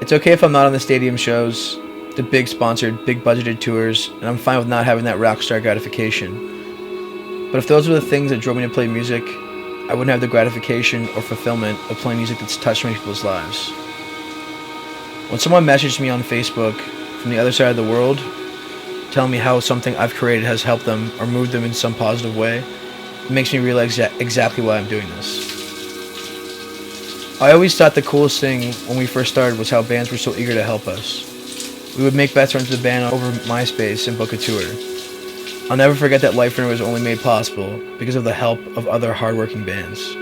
It's okay if I'm not on the stadium shows, the big sponsored, big budgeted tours, and I'm fine with not having that rock star gratification. But if those were the things that drove me to play music, I wouldn't have the gratification or fulfillment of playing music that's touched many people's lives. When someone messaged me on Facebook from the other side of the world, telling me how something I've created has helped them or moved them in some positive way, it makes me realize exactly why I'm doing this. I always thought the coolest thing when we first started was how bands were so eager to help us. We would make bets runs with the band over MySpace and book a tour. I'll never forget that Liferuiner was only made possible because of the help of other hardworking bands.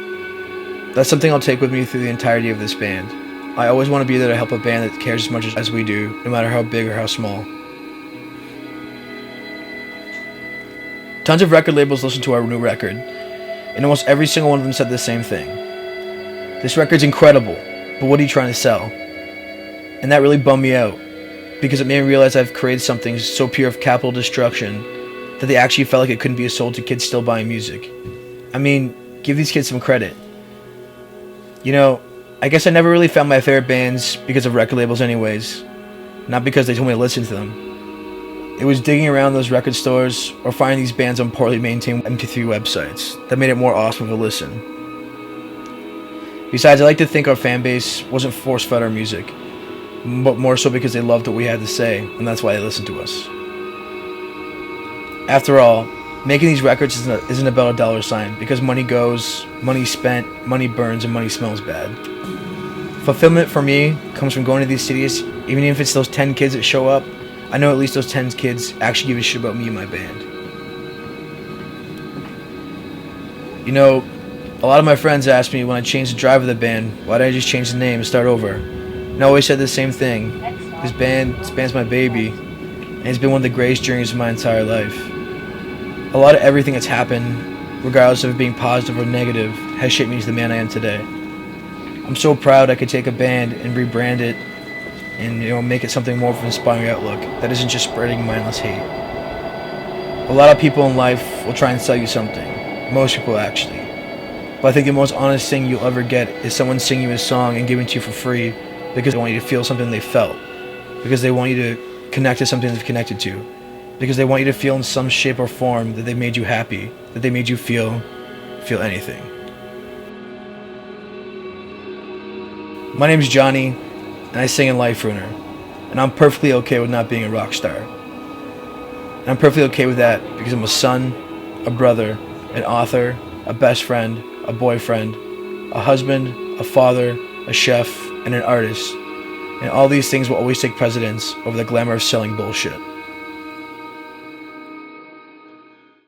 That's something I'll take with me through the entirety of this band. I always want to be there to help a band that cares as much as we do, no matter how big or how small. Tons of record labels listened to our new record, and almost every single one of them said the same thing. This record's incredible, but what are you trying to sell? And that really bummed me out, because it made me realize I've created something so pure of capital destruction that they actually felt like it couldn't be sold to kids still buying music. I mean, give these kids some credit. You know, I guess I never really found my favorite bands because of record labels anyways, not because they told me to listen to them. It was digging around those record stores or finding these bands on poorly maintained MP3 websites that made it more awesome of a listen. Besides, I like to think our fan base wasn't force-fed our music, but more so because they loved what we had to say, and that's why they listened to us. After all, making these records isn't about a dollar sign, because money goes, money's spent, money burns, and money smells bad. Fulfillment for me comes from going to these cities, even if it's those 10 kids that show up. I know at least those 10 kids actually give a shit about me and my band. You know, a lot of my friends asked me when I changed the drive of the band, why did I just change the name and start over? And I always said the same thing. This band's my baby, and it's been one of the greatest journeys of my entire life. A lot of everything that's happened, regardless of it being positive or negative, has shaped me to the man I am today. I'm so proud I could take a band and rebrand it and make it something more of an inspiring outlook that isn't just spreading mindless hate. A lot of people in life will try and sell you something. Most people actually. But I think the most honest thing you'll ever get is someone singing you a song and giving it to you for free because they want you to feel something they felt. Because they want you to connect to something they've connected to. Because they want you to feel in some shape or form that they made you happy, that they made you feel anything. My name's Johnny, and I sing in Liferuiner, and I'm perfectly okay with not being a rock star. And I'm perfectly okay with that because I'm a son, a brother, an author, a best friend, a boyfriend, a husband, a father, a chef, and an artist. And all these things will always take precedence over the glamour of selling bullshit.